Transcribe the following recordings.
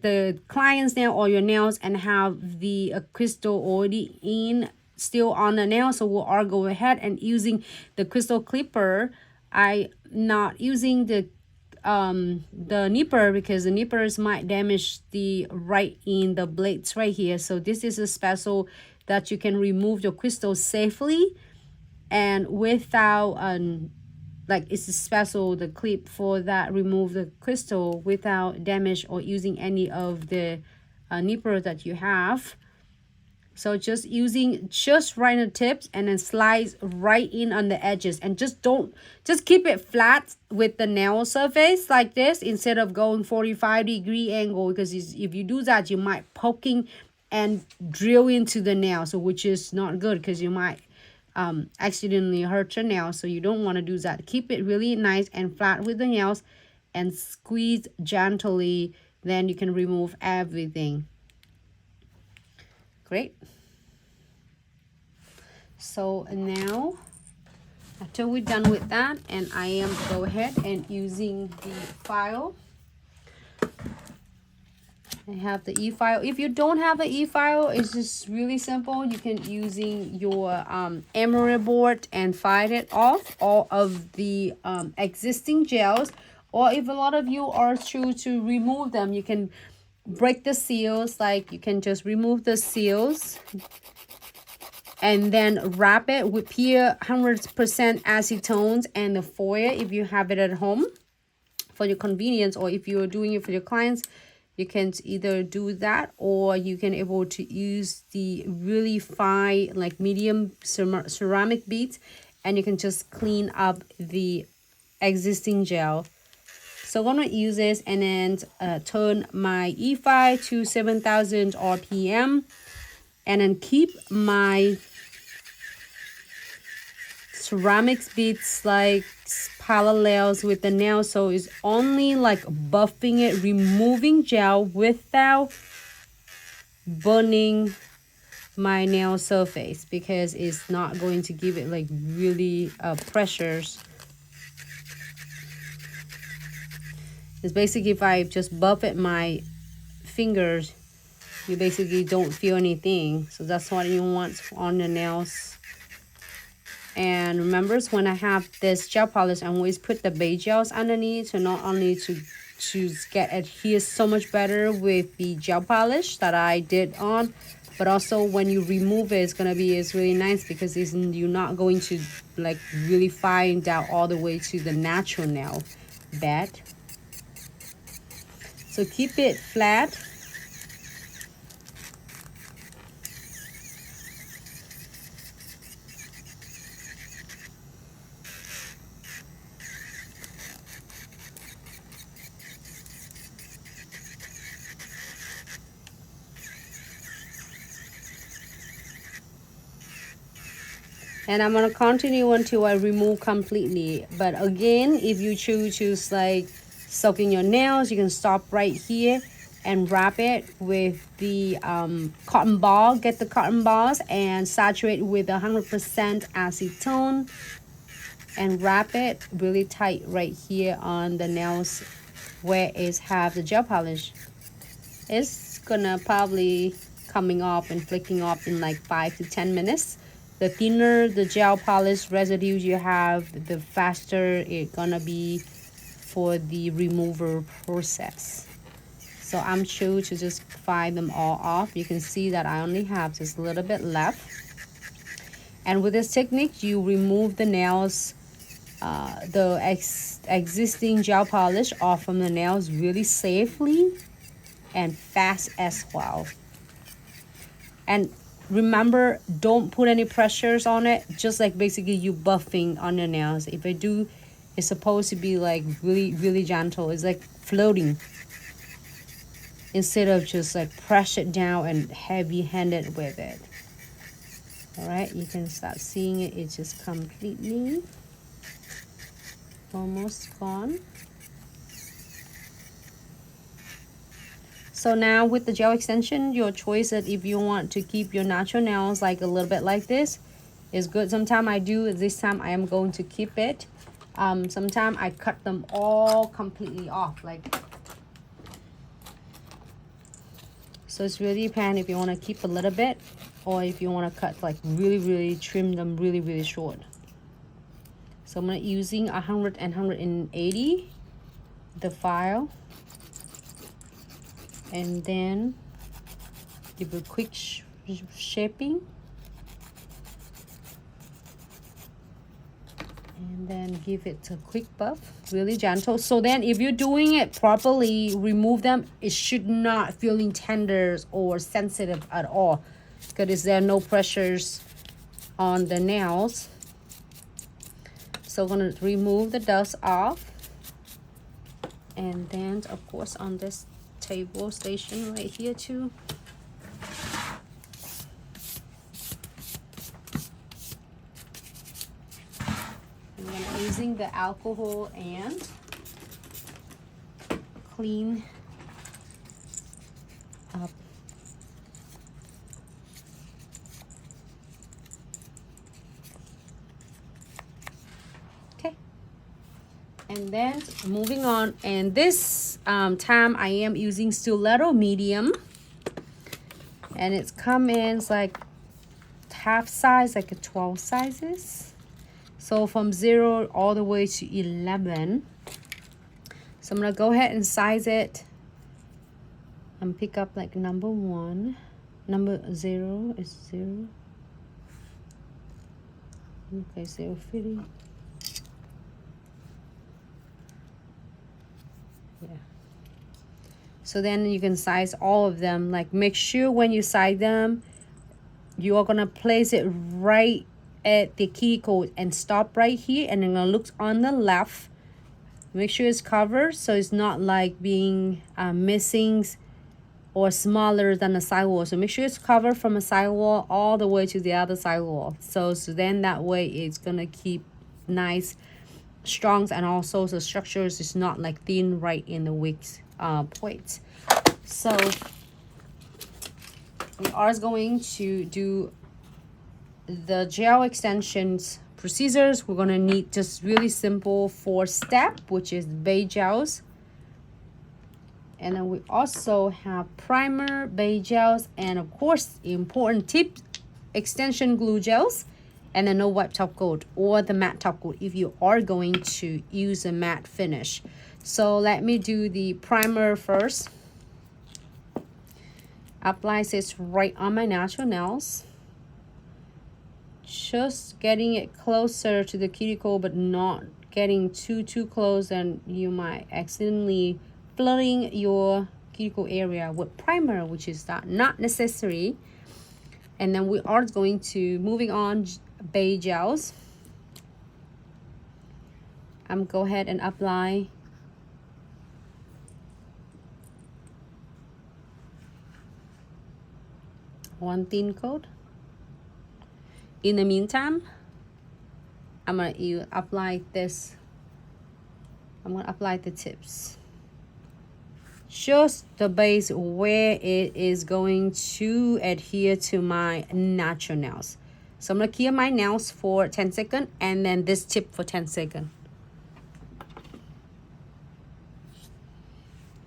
the client's nail or your nails and have the crystal already in still on the nail. So we'll all go ahead and using the crystal clipper. I not using the nipper because the nippers might damage the right in the blades right here. So this is a special that you can remove your crystal safely and without like it's a special the clip for that remove the crystal without damage or using any of the nipper that you have. So just using just right in the tips and then slice right in on the edges, and just keep it flat with the nail surface like this instead of going 45-degree angle, because if you do that you might poking and drill into the nail, so which is not good because you might accidentally hurt your nail. So you don't want to do that. Keep it really nice and flat with the nails and squeeze gently, then you can remove everything. Great. So now after we're done with that, and I am go ahead and using the file. I have the e-file. If you don't have the e-file, it's just really simple. You can using your emery board and file it off all of the existing gels, or if a lot of you are true to remove them, you can break the seals. Like you can just remove the seals and then wrap it with pure 100% acetones and the foil if you have it at home for your convenience, or if you're doing it for your clients, you can either do that or you can able to use the really fine like medium ceramic beads, and you can just clean up the existing gel. So I'm going to use this and then turn my E5 to 7000 RPM and then keep my ceramics beads like parallels with the nail, so it's only like buffing it, removing gel without burning my nail surface, because it's not going to give it like really pressures. It's basically if I just buff it my fingers, you basically don't feel anything. So that's what you want on the nails. And remember, when I have this gel polish, I always put the base gels underneath, so not only to get adhere so much better with the gel polish that I did on, but also when you remove it, it's really nice because you're not going to like really find out all the way to the natural nail bed. So keep it flat. And I'm going to continue until I remove completely. But again, if you choose to like soak in your nails, you can stop right here and wrap it with the cotton ball. Get the cotton balls and saturate with 100% acetone and wrap it really tight right here on the nails where it have the gel polish. It's gonna probably coming off and flicking off in like 5 to 10 minutes. The thinner the gel polish residues you have, the faster it's gonna be for the remover process. So I'm sure to just file them all off. You can see that I only have just a little bit left. And with this technique, you remove the nails, the existing gel polish off from the nails really safely and fast as well. And remember, don't put any pressures on it, just like basically you buffing on your nails. If I do, it's supposed to be like really gentle. It's like floating instead of just like press it down and heavy-handed with it. All right, you can start seeing it. It's just completely almost gone. So now with the gel extension, your choice that if you want to keep your natural nails like a little bit like this is good. Sometimes I do, this time I am going to keep it. Sometimes I cut them all completely off. Like So it's really depends if you want to keep a little bit or if you want to cut like really trim them really short. So I'm gonna using 100 and 180 the file, and then give a quick shaping, and then give it a quick buff, really gentle. So then if you're doing it properly, remove them, it should not feeling tender or sensitive at all, because there are no pressures on the nails. So I'm gonna remove the dust off, and then of course on this table station right here too. I'm using the alcohol and clean up. Okay, and then moving on, and this time I am using stiletto medium, and it's come in like half size, like a 12 sizes. So from 0 all the way to 11. So I'm gonna go ahead and size it and pick up like number 1. Number 0 is 0. Okay, 0 fitting. Yeah. So then you can size all of them. Like make sure when you size them, you are gonna place it right at the cuticle and stop right here, and then gonna look on the left. Make sure it's covered so it's not like being missing or smaller than the sidewall. So make sure it's covered from a sidewall all the way to the other sidewall. So then that way it's gonna keep nice, strong, and also the structures is not like thin right in the wick point. So we are going to do the gel extensions procedures. We're gonna need just really simple 4-step, which is base gels, and then we also have primer, base gels, and of course important tip, extension glue gels, and then no wipe top coat or the matte top coat if you are going to use a matte finish. So let me do the primer first. Apply this right on my natural nails, just getting it closer to the cuticle but not getting too close, and you might accidentally flooding your cuticle area with primer, which is not necessary. And then we are going to moving on base gels. I'm go ahead and apply one thin coat. In the meantime, I'm gonna apply this. I'm gonna apply the tips, just the base where it is going to adhere to my natural nails. So I'm gonna keep my nails for 10 seconds and then this tip for 10 seconds.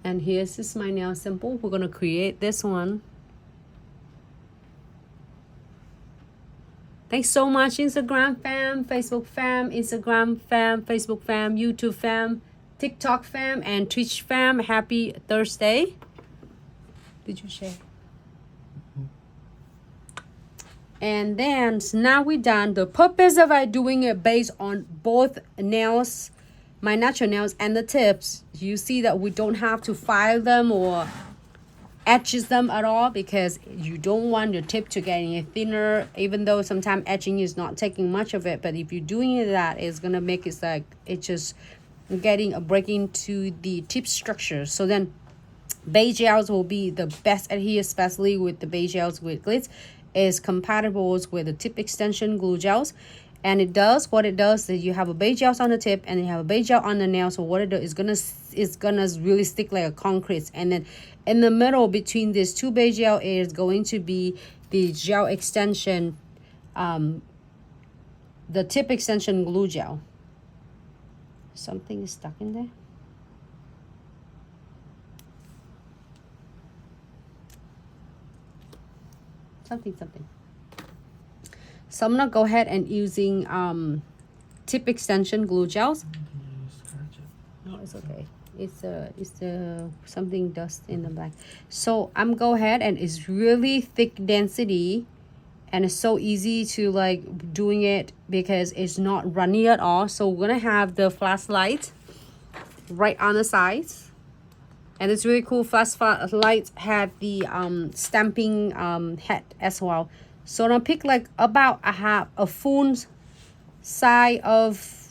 And here's this my nail sample. We're gonna create this one. Thanks so much, Instagram fam, Facebook fam, Instagram fam, Facebook fam, YouTube fam, TikTok fam, and Twitch fam. Happy Thursday. Did you share? And then so now we're done. The purpose of I doing it based on both nails, my natural nails and the tips, you see that we don't have to file them or etches them at all, because you don't want your tip to get any thinner, even though sometimes etching is not taking much of it. But if you're doing it, that is gonna make it like it's just getting a breaking to the tip structure. So then base gels will be the best adhere, especially with the base gels with Glitz, is compatible with the tip extension glue gels. And it does what it does is you have a base gel on the tip and you have a base gel on the nail. So what it does is gonna really stick like a concrete, and then in the middle between these two base gel is going to be the gel extension, the tip extension glue gel. Something is stuck in there. something. So I'm gonna go ahead and using tip extension glue gels. No, it's okay. It's something dust in the back. So I'm go ahead, and it's really thick density, and it's so easy to like doing it because it's not runny at all. So we're gonna have the flashlight right on the sides, and it's really cool. Flashlight had the stamping head as well. So I'm gonna pick like about a full size of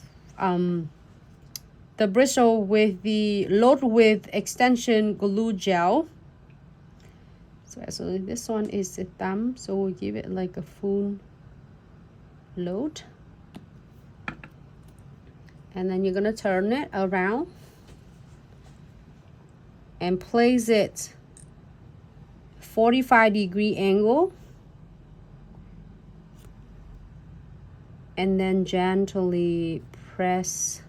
the bristle with the load with extension glue gel. So this one is the thumb, so we'll give it like a full load, and then you're gonna turn it around and place it 45-degree angle, and then gently press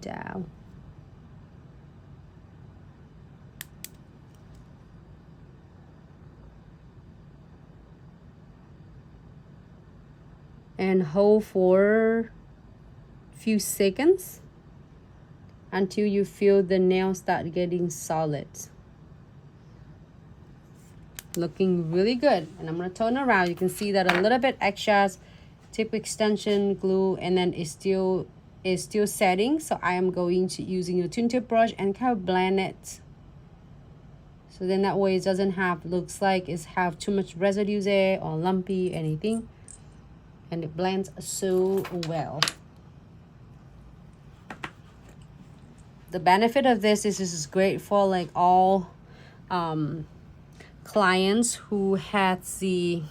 down. And hold for a few seconds until you feel the nail start getting solid. Looking really good. And I'm going to turn around. You can see that a little bit extras tip extension glue, and then it's still setting. So I am going to using a twin tip brush and kind of blend it. So then that way it doesn't have, looks like it's have too much residue there or lumpy anything. And it blends so well. The benefit of this is great for like all clients who had the